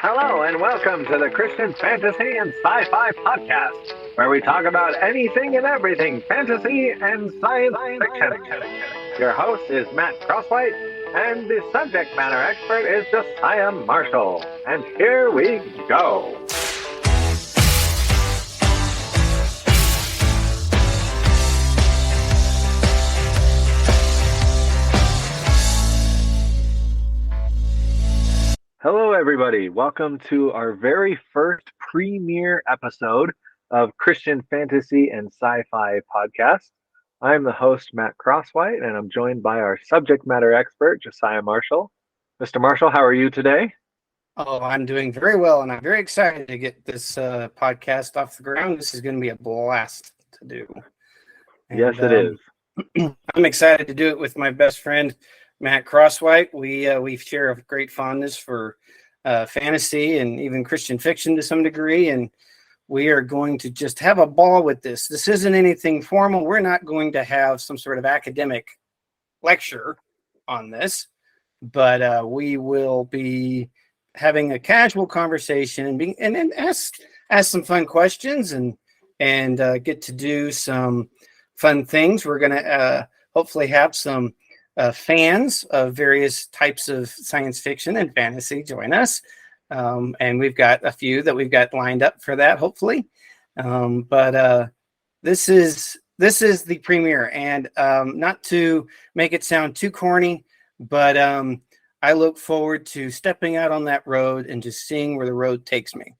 Hello and welcome to the Christian Fantasy and Sci-Fi Podcast, where we talk about anything and everything fantasy and science fiction. Your host is Matt Crosswhite, and the subject matter expert is Josiah Marshall. And here we go. Hello, everybody. Welcome to our very first premiere episode of Christian Fantasy and Sci-Fi Podcast. I'm the host, Matt Crosswhite, and I'm joined by our subject matter expert, Josiah Marshall. Mr. Marshall, how are you today? Oh, I'm doing very well, and I'm very excited to get this podcast off the ground. This is going to be a blast to do. And, yes, it is. I'm excited to do it with my best friend, Matt Crosswhite. We share a great fondness for fantasy and even Christian fiction to some degree, and we are going to just have a ball with this. This isn't anything formal. We're not going to have some sort of academic lecture on this, but we will be having a casual conversation and then ask some fun questions and get to do some fun things. We're going to hopefully have some fans of various types of science fiction and fantasy join us. And we've got a few that we've got lined up for that, hopefully. But this is the premiere, and not to make it sound too corny, but I look forward to stepping out on that road and just seeing where the road takes me.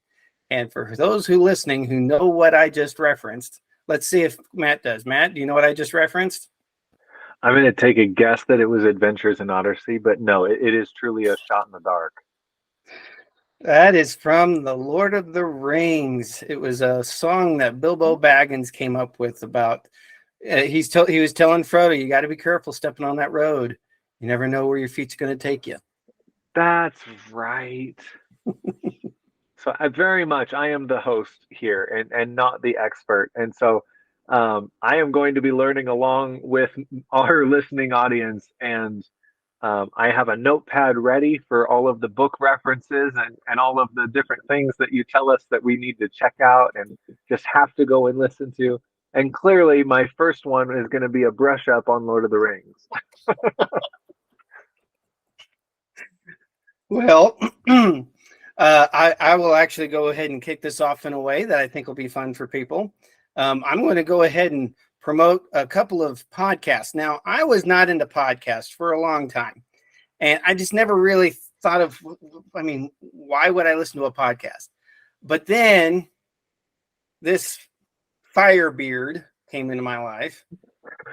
And for those who listening who know what I just referenced, let's see if Matt does. Matt, do you know what I just referenced? I'm going to take a guess that it was Adventures in Odyssey, but no, it is truly a shot in the dark. That is from The Lord of the Rings. It was a song that Bilbo Baggins came up with about, he was telling Frodo, you got to be careful stepping on that road. You never know where your feet's going to take you. That's right. So I am the host here and not the expert. And so I am going to be learning along with our listening audience. And I have a notepad ready for all of the book references and all of the different things that you tell us that we need to check out and just have to go and listen to. And clearly my first one is going to be a brush up on Lord of the Rings. Well, I will actually go ahead and kick this off in a way that I think will be fun for people. I'm going to go ahead and promote a couple of podcasts. Now, I was not into podcasts for a long time, and I just never really thought of, why would I listen to a podcast? But then this Firebeard came into my life,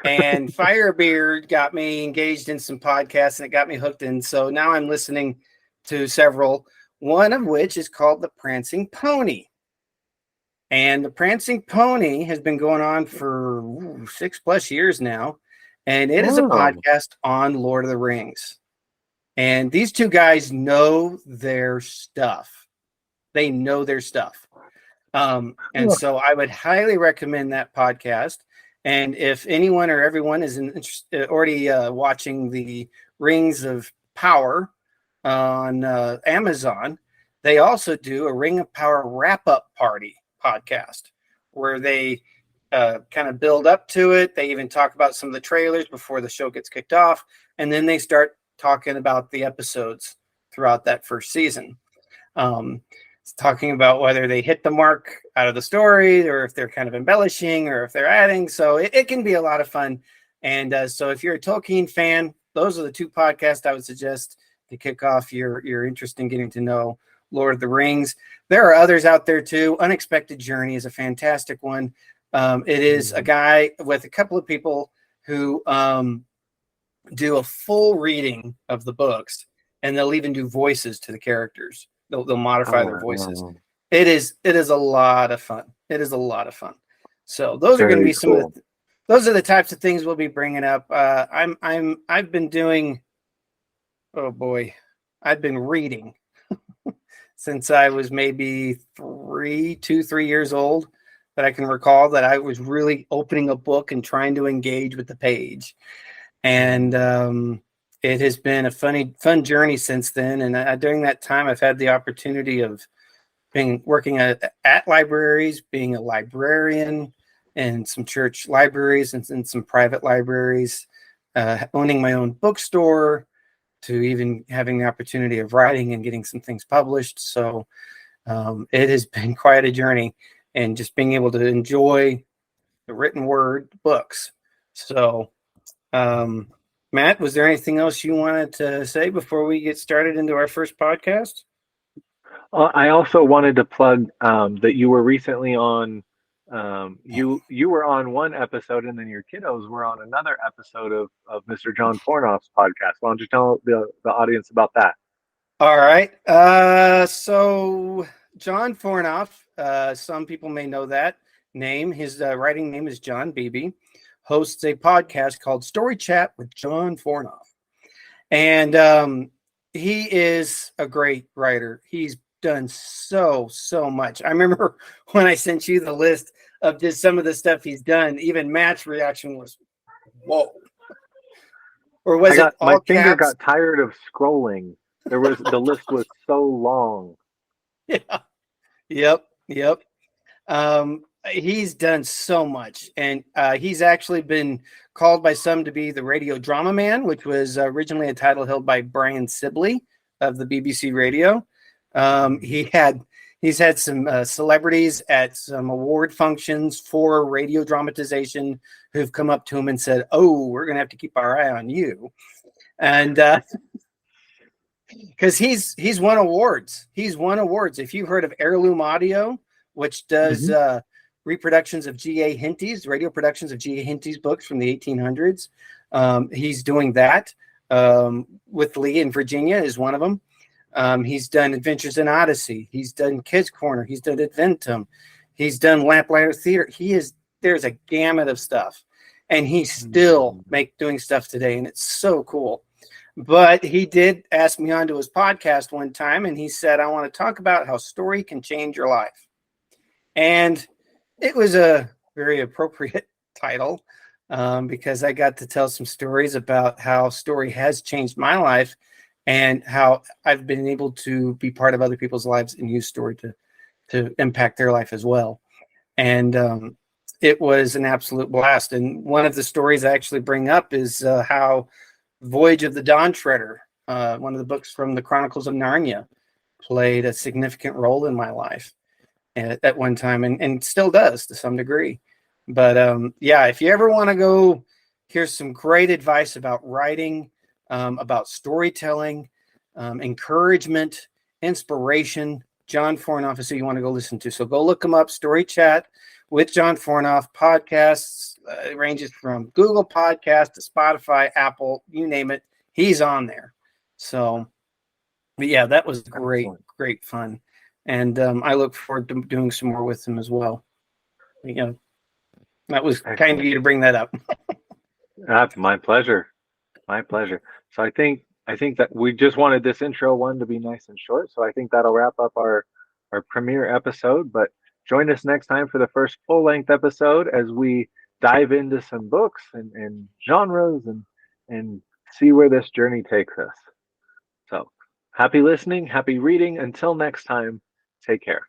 and Firebeard got me engaged in some podcasts, and it got me hooked in. So now I'm listening to several, one of which is called The Prancing Pony. And The Prancing Pony has been going on for 6+ years now. And it is a podcast on Lord of the Rings. And these two guys know their stuff. They know their stuff. And so I would highly recommend that podcast. And if anyone or everyone is already watching the Rings of Power on Amazon, they also do a Ring of Power wrap-up party podcast where they kind of build up to it. They even talk about some of the trailers before the show gets kicked off, and then they start talking about the episodes throughout that first season. It's talking about whether they hit the mark out of the story or if they're kind of embellishing or if they're adding. So it can be a lot of fun. And so if you're a Tolkien fan, those are the two podcasts I would suggest to kick off your interest in getting to know Lord of the Rings. There are others out there too. Unexpected Journey is a fantastic one. It is a guy with a couple of people who do a full reading of the books, and they'll even do voices to the characters. They'll modify their voices. It is a lot of fun. It is a lot of fun. So those are going to be some of the those are the types of things we'll be bringing up. I've been doing. Oh boy, I've been reading since I was maybe 3 years old, that I can recall, that I was really opening a book and trying to engage with the page. And it has been a fun journey since then. And during that time, I've had the opportunity of working at libraries, being a librarian in some church libraries and in some private libraries, owning my own bookstore, to even having the opportunity of writing and getting some things published. So it has been quite a journey, and just being able to enjoy the written word books. So, Matt, was there anything else you wanted to say before we get started into our first podcast? I also wanted to plug that you were recently on. You were on one episode, and then your kiddos were on another episode of Mr. John Fornof's podcast. Why don't you tell the audience about that? All right. So John Fornof, some people may know that name. His writing name is John Beebe. Hosts a podcast called StoryChat with John Fornof, and he is a great writer. He's done so much. I remember when I sent you the list of just some of the stuff he's done. Even Matt's reaction was, "Whoa!" Or was it all my finger caps? got tired of scrolling. The list was so long. Yeah. Yep. He's done so much, and he's actually been called by some to be the radio drama man, which was originally a title held by Brian Sibley of the BBC Radio. He's had some celebrities at some award functions for radio dramatization who've come up to him and said, "Oh, we're going to have to keep our eye on you," and because he's won awards. He's won awards. If you've heard of Heirloom Audio, which does reproductions of G.A. Henty's, radio productions of G.A. Henty's books from the 1800s. He's doing that with Lee in Virginia is one of them. He's done Adventures in Odyssey. He's done Kids Corner. He's done Adventum. He's done Lamplighter Theater. There's a gamut of stuff, and he's still doing stuff today, and it's so cool. But he did ask me onto his podcast one time, and he said, "I want to talk about how story can change your life." And it was a very appropriate title because I got to tell some stories about how story has changed my life and how I've been able to be part of other people's lives and use story to impact their life as well. And it was an absolute blast. And one of the stories I actually bring up is how Voyage of the Dawn Treader, one of the books from the Chronicles of Narnia, played a significant role in my life at one time, and still does to some degree. But yeah, if you ever want to go, here's some great advice about writing, about storytelling, encouragement, inspiration. John Fornof is who you want to go listen to. So go look him up, StoryChat with John Fornof. Podcasts, it ranges from Google Podcast to Spotify, Apple, you name it. He's on there. So, but yeah, that was great fun. And I look forward to doing some more with him as well. You know, that was kind of you to bring that up. That's my pleasure. My pleasure. So I think that we just wanted this intro one to be nice and short. So I think that'll wrap up our premiere episode. But join us next time for the first full-length episode as we dive into some books and genres and see where this journey takes us. So happy listening, happy reading. Until next time, take care.